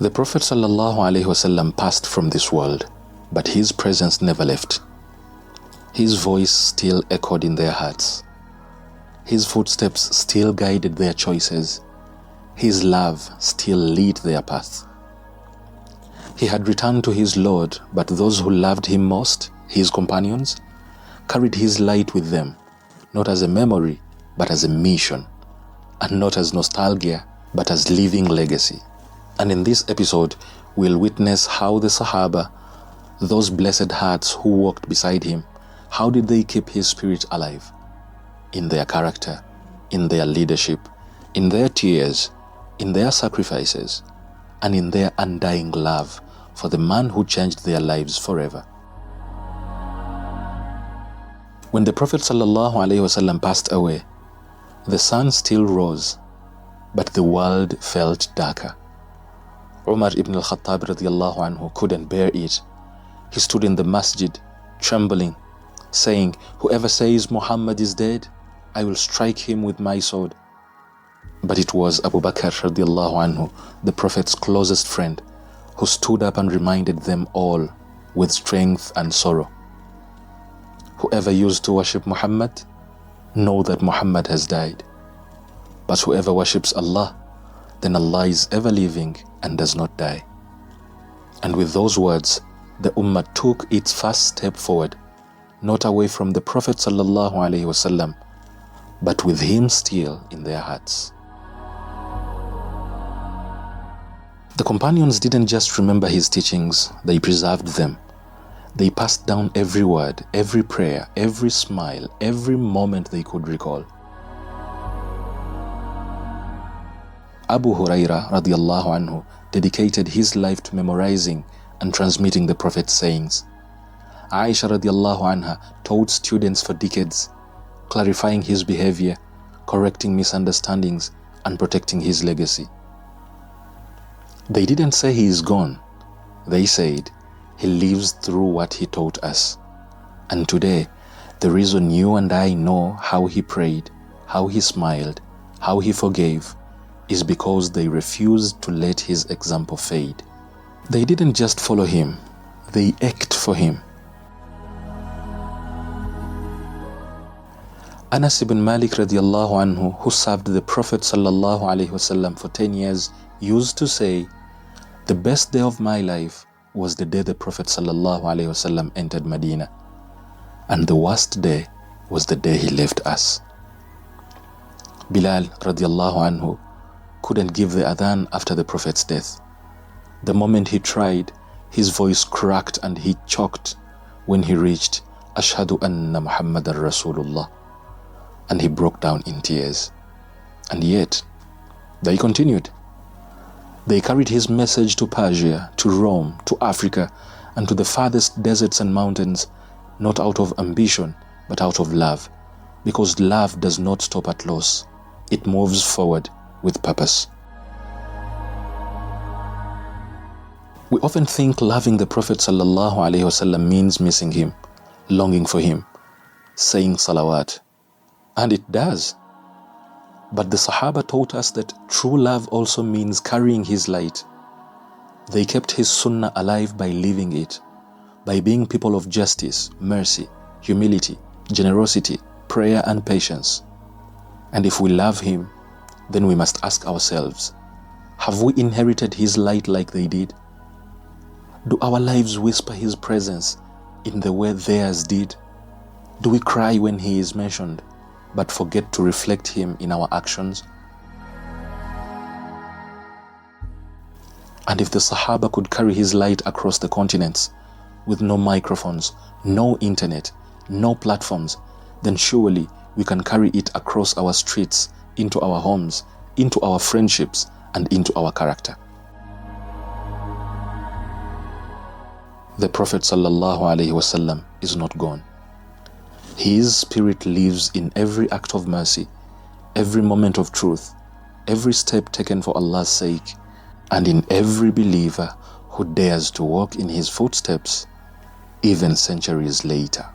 The Prophet ﷺ passed from this world, but his presence never left. His voice still echoed in their hearts. His footsteps still guided their choices. His love still lit their path. He had returned to his Lord, but those who loved him most, his companions, carried his light with them, not as a memory, but as a mission, and not as nostalgia, but as living legacy. And in this episode, we'll witness how the Sahaba, those blessed hearts who walked beside him, how did they keep his spirit alive? In their character, in their leadership, in their tears, in their sacrifices, and in their undying love for the man who changed their lives forever. When the Prophet ﷺ passed away, the sun still rose, but the world felt darker. Umar ibn al-Khattab radiallahu anhu couldn't bear it. He stood in the masjid, trembling, saying, "Whoever says Muhammad is dead, I will strike him with my sword." But it was Abu Bakr radiallahu anhu, the Prophet's closest friend, who stood up and reminded them all with strength and sorrow. Whoever used to worship Muhammad, know that Muhammad has died. But whoever worships Allah, then Allah is ever living and does not die. And with those words, the Ummah took its first step forward, not away from the Prophet ﷺ, but with him still in their hearts. The companions didn't just remember his teachings, they preserved them. They passed down every word, every prayer, every smile, every moment they could recall. Abu Huraira radiallahu anhu dedicated his life to memorizing and transmitting the Prophet's sayings. Aisha radiallahu anha taught students for decades, clarifying his behavior, correcting misunderstandings, and protecting his legacy. They didn't say he is gone. They said he lives through what he taught us. And today, the reason you and I know how he prayed, how he smiled, how he forgave, is because they refused to let his example fade. They didn't just follow him, they acted for him. Anas ibn Malik radiallahu anhu, who served the Prophet sallallahu alaihi wasallam for 10 years, used to say, "The best day of my life was the day the Prophet sallallahu alaihi wasallam entered Medina, and the worst day was the day he left us." Bilal radiallahu anhu couldn't give the adhan after the Prophet's death. The moment he tried, his voice cracked and he choked when he reached "Ashhadu anna Muhammadan Rasulullah," and he broke down in tears. And yet, they continued. They carried his message to Persia, to Rome, to Africa, and to the farthest deserts and mountains, not out of ambition, but out of love, because love does not stop at loss. It moves forward with purpose. We often think loving the Prophet ﷺ means missing him, longing for him, saying salawat. And it does. But the Sahaba taught us that true love also means carrying his light. They kept his sunnah alive by living it, by being people of justice, mercy, humility, generosity, prayer and patience. And if we love him, then we must ask ourselves, have we inherited his light like they did? Do our lives whisper his presence in the way theirs did? Do we cry when he is mentioned, but forget to reflect him in our actions? And if the Sahaba could carry his light across the continents with no microphones, no internet, no platforms, then surely we can carry it across our streets, into our homes, into our friendships, and into our character. The Prophet ﷺ is not gone. His spirit lives in every act of mercy, every moment of truth, every step taken for Allah's sake, and in every believer who dares to walk in his footsteps, even centuries later.